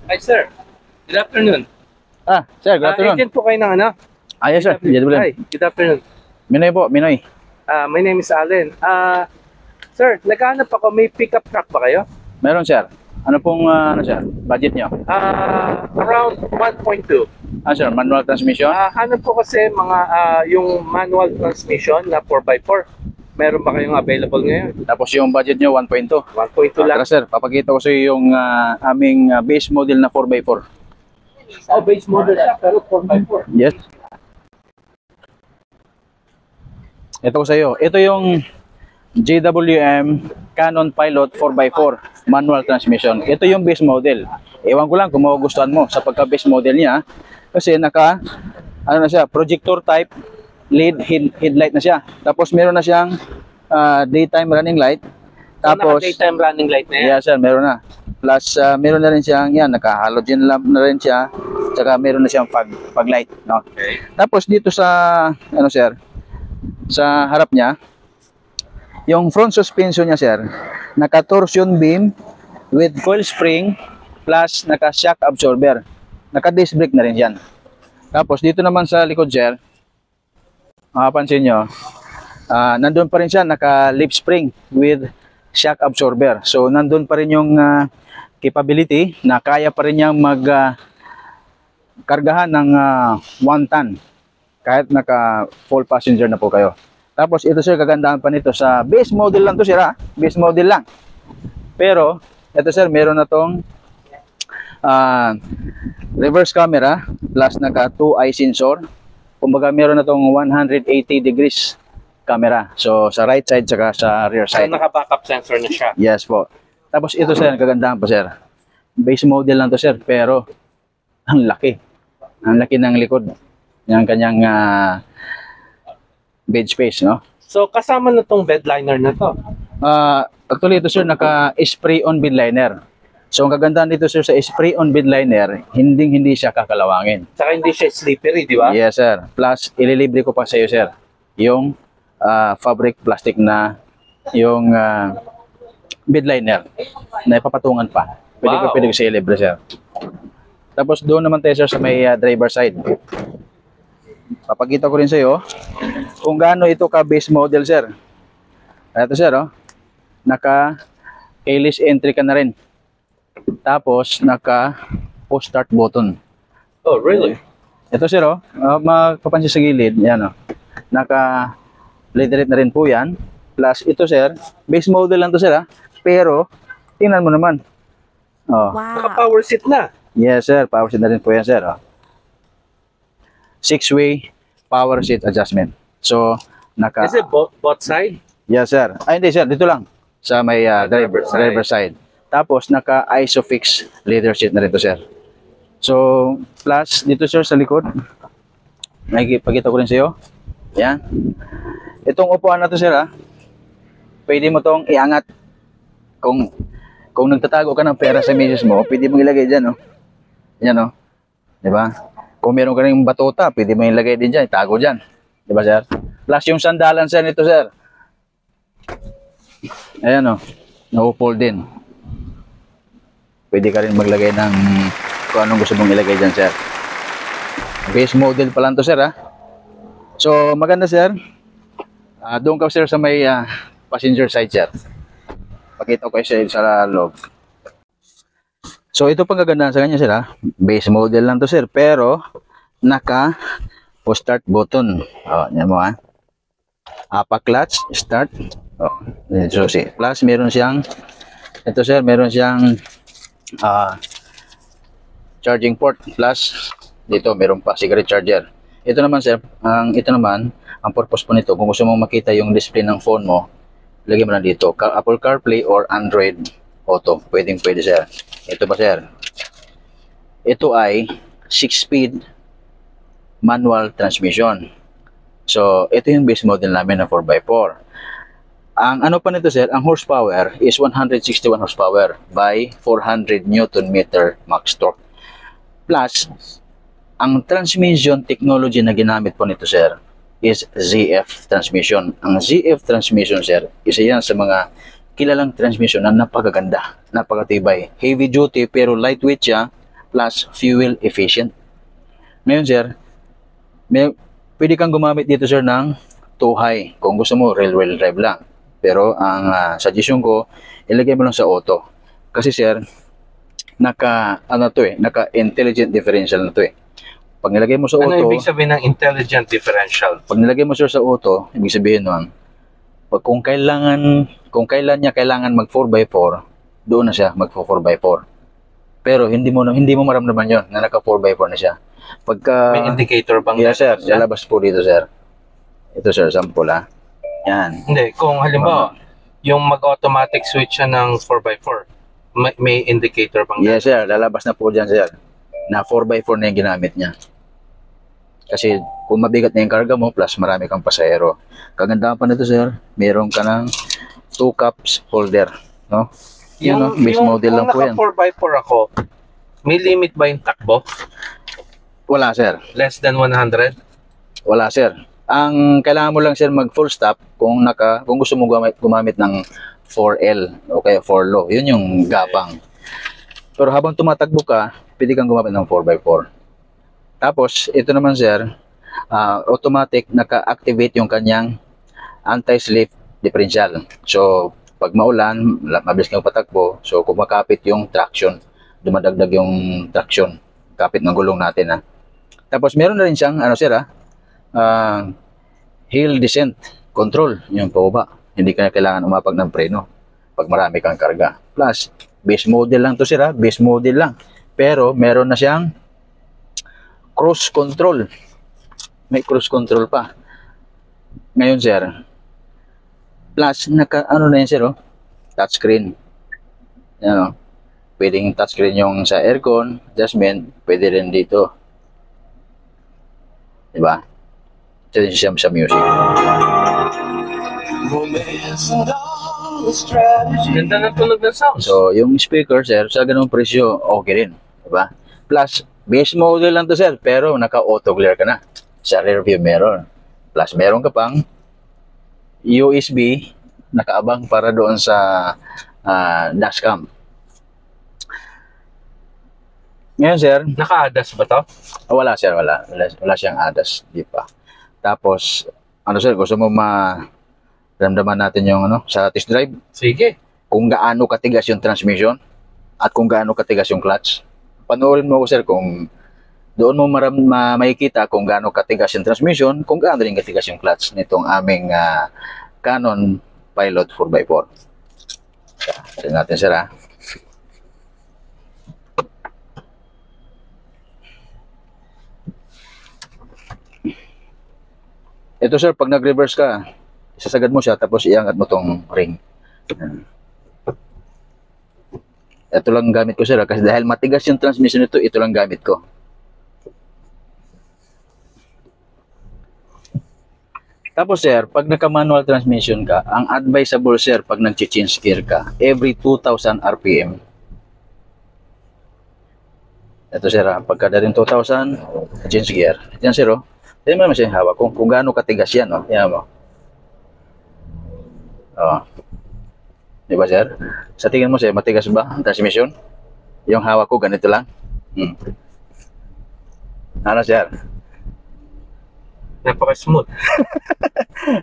Hi, sir. Good afternoon. Sir, good afternoon. Agent po kayo ng ano? Yes, sir. Hi, good afternoon. Minoy po, Minoy. My name is Allen. Sir, naghahanap ako. May pickup truck ba kayo? Meron, sir. Ano pong, sir, budget nyo? Around 1.2. Sir, manual transmission? Hanap ko kasi mga yung manual transmission na 4x4. Meron ba kayong available ngayon? Tapos yung budget nyo, 1.2. 1.2 lang. Tara, sir, papakita ko sa iyo yung aming base model na 4x4. Oh, base model siya, pero 4x4. Yes. Ito ko sa iyo. Ito yung JWM Canon Pilot 4x4 manual transmission. Ito yung base model. Ewan ko lang kung magugustuhan mo sa pagka-base model niya. Kasi ano na siya, projector type LED headlight na siya. Tapos meron na siyang daytime running light. Tapos Naka-daytime running light na yan? Yeah, sir, meron na. Plus meron na rin siyang naka-halogen lamp na rin siya. Tsaka meron na siyang fog light, no? Okay. Tapos dito sa sir, sa harap niya, yung front suspension niya, sir, naka-torsion beam with coil spring plus naka-shock absorber. Naka-disc brake na rin yan. Tapos dito naman sa likod, sir, makapansin nyo, nandun pa rin siya, naka-lip spring with shock absorber. So, nandun pa rin yung capability na kaya pa rin niyang kargahan ng 1 ton kahit naka full passenger na po kayo. Tapos ito, sir, kagandahan pa nito sa base model lang to, sir, base model lang. Pero ito, sir, meron na tong reverse camera plus naka 2-eye sensor. Kumbaga meron na tong 180 degrees camera. So sa right side saka sa rear side. So naka-backup sensor na siya? Yes po. Tapos ito, sir, kagandahan pa, sir. Base model lang to, sir, pero ang laki. Ang laki ng likod. Yung kanyang bed space, no? So, kasama na tong bed liner na to? Actually, ito, sir, naka-spray-on bed liner. So, ang kagandahan dito, sir, sa spray-on bed liner, hindi siya kakalawangin. Saka hindi siya slippery, di ba? Yes, sir. Plus, ililibre ko pa sa iyo, sir, yung fabric plastic na yung bed liner na ipapatungan pa. Pwede ko sa ilibre, sir. Tapos, doon naman tayo, sir, sa may driver side. Papakita ko rin sa iyo kung gaano ito ka base model, sir. Ito, sir, naka keyless entry ka na rin. Tapos naka push start button. Oh, really? Ito, sir, makapansin sa gilid, yan, naka LED na rin po yan. Plus ito, sir, base model lang to, sir, pero tingnan mo naman. Wow. Naka-power seat na. Yes, sir, power seat na rin po yan, sir. 6-way power seat adjustment. So, Is it both side? Yes, sir. Hindi, sir, dito lang sa may driver side. Tapos naka Isofix leather seat na rin to, sir. So, plus dito, sir, sa likod. Nakikipakita ko rin sa iyo. Yan. Itong upuan na to, sir, pwede mo tong iangat. Kung nagtatago ka ng pera sa misis mo, pwede mo ilagay diyan, Yan, di ba? Kung meron ka rin batuta, pwede mo ilagay din dyan, itago dyan. Diba, sir? Plus yung sandalan, sir, nito, sir. Ayan, na-fold din. Pwede ka rin maglagay ng kung anong gusto mong ilagay dyan, sir. Base model pa lang to, sir, So, maganda, sir. Doon ka, sir, sa may passenger side, sir. Pakita ko kayo sa loob. So, ito pang kagandahan sa kanya, sir, base model lang to, sir, pero naka push start button. Yan mo, apa clutch, start. So, see. Plus, meron siyang, ito, sir, meron siyang charging port. Plus, dito, meron pa cigarette charger. Ito naman, sir, ang purpose po nito, kung gusto mong makita yung display ng phone mo, lagay mo na dito, Apple CarPlay or Android Auto. Pwede, sir. Ito ba, sir? Ito ay 6-speed manual transmission. So, ito yung base model namin na 4x4. Ang ano pa nito, sir, ang horsepower is 161 horsepower by 400 Newton meter max torque. Plus, ang transmission technology na ginamit po nito, sir, is ZF transmission. Ang ZF transmission, sir, isa yan sa mga kilalang transmission na napakaganda, napakatibay. Heavy duty pero lightweight siya plus fuel efficient. Ngayon sir, pwede kang gumamit dito sir ng 2 high kung gusto mo rear-wheel drive lang. Pero ang suggestion ko, ilagay mo lang sa auto. Kasi sir, naka intelligent differential na to eh. Pag nilagay mo sa Ano auto, ibig sabihin ng intelligent differential? pag nilagay mo sir sa auto, ibig sabihin nun, kung kailan niya kailangan mag 4x4, doon na siya mag 4x4. Pero hindi mo maramdaman yon na naka 4x4 na siya. Pagka May indicator bang? yes sir, lalabas po dito sir. Ito sir, sample Yan. Hindi, kung halimbawa, yung mag-automatic switch siya ng 4x4, may indicator bang? Yes sir, lalabas na po dyan sir. Na 4x4 na yung ginamit niya. Kasi kung mabigat na yung karga mo, plus marami kang pasahero. Kagandahan pa nito sir, meron ka ng 2 cups holder. No? Base model lang po yan. Kung naka 4x4 ako, may limit ba yung takbo? Wala sir. Less than 100? Wala sir. Ang kailangan mo lang sir mag full stop kung gusto mo gumamit ng 4L o kaya 4 low. Yun yung gapang. Pero habang tumatakbo ka, pwede kang gumamit ng 4x4. Tapos, ito naman sir, automatic naka-activate yung kanyang anti-slip differential. So, pag maulan, mabilis kang patakbo, so kumakapit yung traction, dumadagdag yung traction, kapit ng gulong natin Tapos, meron na rin siyang, hill descent control, yung pababa. Hindi ka na kailangan umapag ng preno pag marami kang karga. Plus, base model lang to sir base model lang. Pero, meron na siyang cruise control. May cruise control pa. Ngayon sir, plus na yun sir touchscreen. Pwedeng touchscreen yung sa aircon, adjustment, pwede rin dito. Diba? Ito siya sa music. Ganda ng tunog ng sound. So, yung speaker sir, sa ganung presyo, okay rin. Diba? Plus, base model lang to sir, pero naka-auto clear ka na. Sa rear view meron. Plus, meron ka pang USB nakaabang para doon sa dashcam. Ngayon sir, Naka-ADAS ba to? wala sir, wala siyang ADAS, di pa. Tapos, sir, gusto mo ramdaman natin yung sa test drive? Sige. Kung gaano katigas yung transmission at kung gaano katigas yung clutch. Panoorin mo ko sir kung doon mo makikita kung gaano katigas yung transmission, kung gaano rin katigas yung clutch nitong aming Canon Pilot 4x4. Tignan natin sir Ito sir, pag nag-reverse ka, isasagad mo siya tapos iangat mo tong ring. Ito lang gamit ko sir kasi dahil matigas yung transmission nito, ito lang gamit ko. Tapos sir, pag naka-manual transmission ka, ang advisable sir pag nag-change gear ka, every 2,000 RPM. Ito sir, pagka rin 2,000, change gear. Yan sir Yan mo naman siya yung hawak kung gaano katigas yan Yan mo. Di ba sir? Sa tingin mo sir, matigas ba ang transmission? Yung hawak ko ganito lang. Ano sir? Napaka-smooth.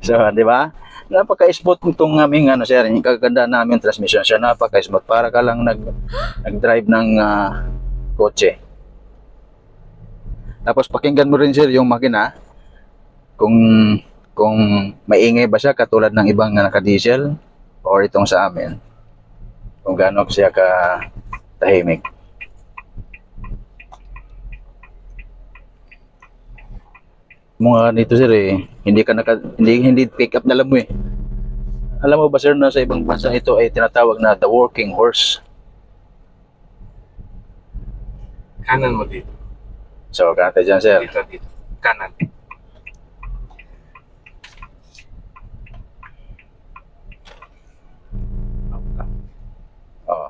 So, di ba? Napaka-smooth itong aming sir, yung kaganda namin transmission siya, napaka-smooth. Para ka lang nag-drive ng kotse. Tapos pakinggan mo rin sir yung makina kung maingay ba siya katulad ng ibang naka-diesel or itong sa amin. Kung gaano siya ka tahimik. Mga nito sir hindi pick up na alam mo Alam mo ba sir na sa ibang bansa ito ay tinatawag na the working horse. Kanan mo dito. So, kanta dyan sir. Dito. Kanan. Oo.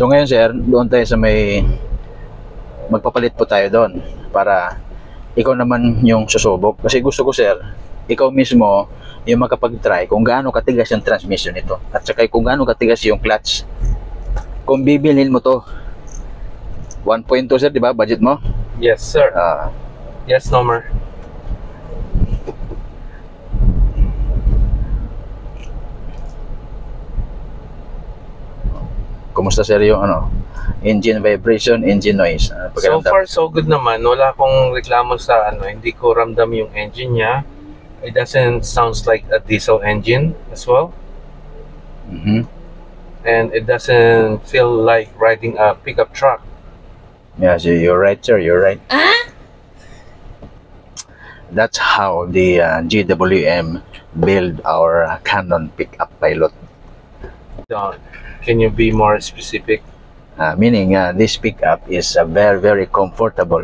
So ngayon sir, doon tayo sa may magpapalit po tayo doon para ikaw naman yung susubok. Kasi gusto ko sir, ikaw mismo yung makapag-try kung gaano katigas yung transmission nito at saka kung gaano katigas yung clutch. Kung bibilhin mo to 1.2 sir, di ba? Budget mo? Yes, sir. Yes, Nomer. Kumusta sir yung engine vibration, engine noise? So far, so good naman. Wala akong reklamo sa hindi ko ramdam yung engine niya. It doesn't sounds like a diesel engine as well. And it doesn't feel like riding a pickup truck. Yeah, so you're right sir, you're right. That's how the GWM build our Canon pickup Pilot. Can you be more specific? Meaning this pickup is very very comfortable.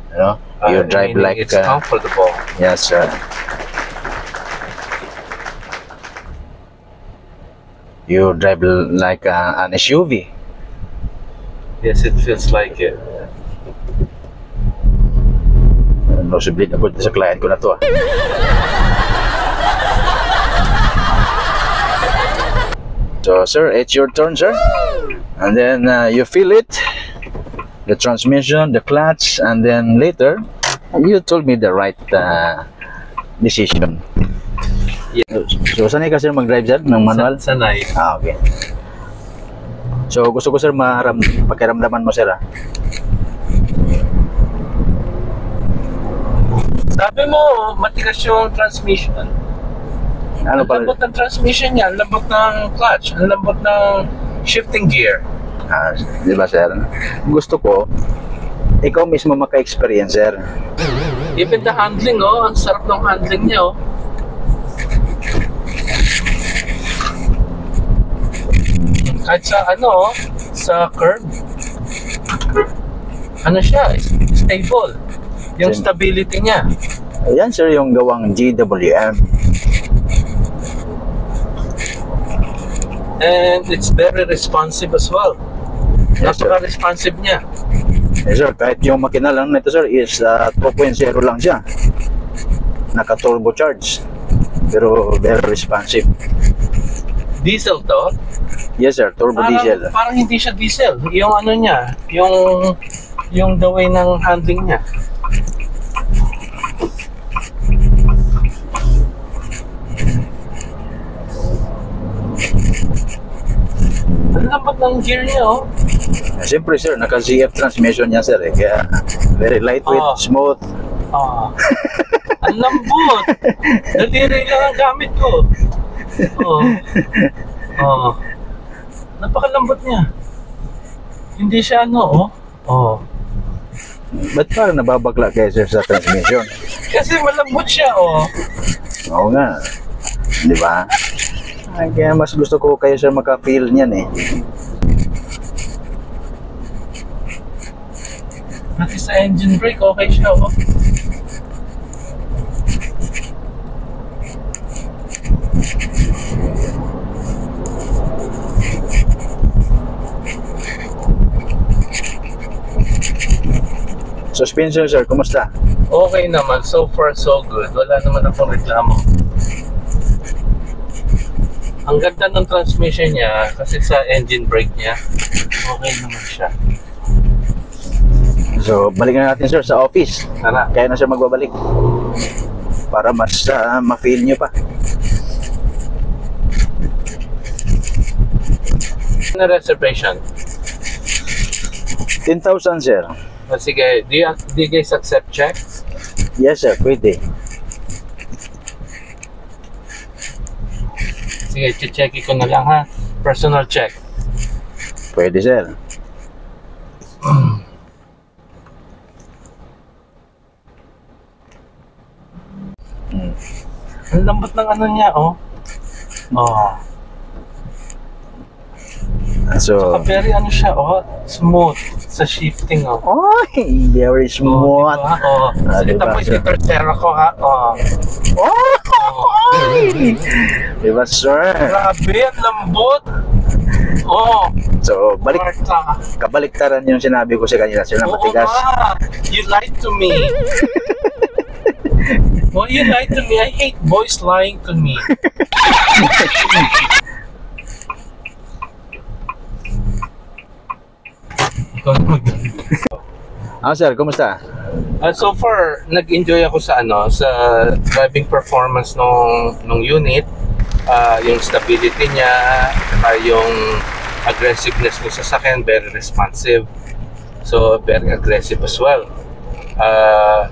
You know, you drive like it's comfortable. yes sir. You drive like an SUV. Yes, it feels like it. No, sublit ako sa client ko na to. So sir, it's your turn sir. And then you feel it, the transmission, the clutch, and then later you told me the right decision. Yeah. So sanay ka sir mag-drive sir ng manual? Sanay. Okay. So gusto ko sir pakiramdaman mo sir Sabi mo, matigas yung transmission. Ano Ang lambot ng transmission niya, ang lambot ng clutch, ang lambot ng shifting gear. di ba sir? Gusto ko ikaw mismo maka-experience sir. Even the handling, ang sarap ng handling niya, Kahit sa sa curb. Siya, stable. Yung stability niya. Ayan sir yung gawang GWM. And it's very responsive as well. Yes, sir. Napaka-responsive niya. Yes sir, kahit yung makina lang nito sir is 2.0 lang siya. Naka-turbocharge. Pero very responsive. Diesel to? Yes sir, turbo diesel. Parang hindi siya diesel. Yung niya, yung the way ng handling niya. Ang lambat ng gear niya, Siyempre sir, naka-ZF transmission niya sir kaya very lightweight, smooth. Ang lambot. Daliri lang ang gamit ko. Napakalambot niya. Hindi siya Ba't parang nababagla kayo sir sa transmission? Kasi malambot siya, Oo nga. Di ba? Kaya mas gusto ko kayo sir maka-feel niyan Pati sa engine brake, okay siya, Suspension sir, kumusta? Okay naman, so far so good. Wala naman akong reklamo. Ang ganda ng transmission niya kasi sa engine brake niya, okay naman siya. So, balik na natin sir sa office. Tara. Kaya na siya magbabalik. Para mas ma-feel nyo pa. Na reservation. 10,000 sir. Sige, do you guys accept checks? Yes sir, pwede. Sige, check ko na lang ha. Personal check. Pwede sir. Ang lambot ng niya, So, very siya, smooth sa shifting, very smooth. Sige, diba, tapos sir? yung tercera ko, Diba sir? Grabe, ang lambot. So, balik, Kwarta. kabaliktaran yung sinabi ko sa kanila, sir, na Oo matigas. nga. You lied to me. Why you lied to me? I hate boys lying to me. Ikaw na mag- Sir, kumusta? So far, nag-enjoy ako sa sa driving performance nung unit, yung stability niya, yung aggressiveness ng sasakyan, very responsive. So very aggressive as well.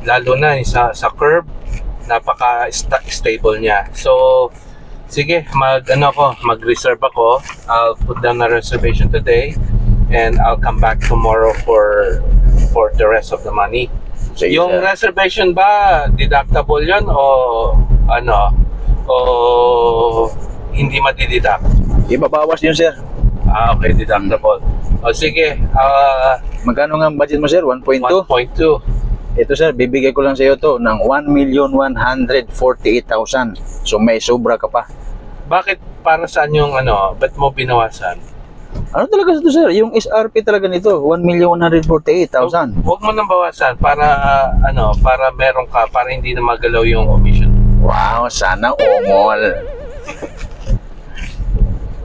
Lalo na sa curve, napaka-stable niya. So sige, mag-reserve ako. I'll put down a reservation today and I'll come back tomorrow for the rest of the money. Sige, Yung sir. reservation ba deductible 'yon o o hindi madideduct? Ibabawas yun, sir. Okay, deductible. O sige, Magkano nga ang budget mo, sir? 1.2? 1.2. Ito, sir, bibigay ko lang sa iyo to ng 1,148,000. So, may sobra ka pa. Bakit para saan yung ba't mo binawasan? Ano talaga ito, sir? Yung SRP talaga nito, 1,148,000. Huwag mo nang bawasan para para meron ka, para hindi na magalaw yung commission. Wow, sana ongol.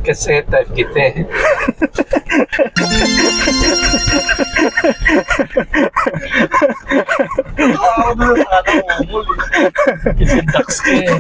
Kasi type kita eh. Ako na sana umul eh. Kasi tax ka eh.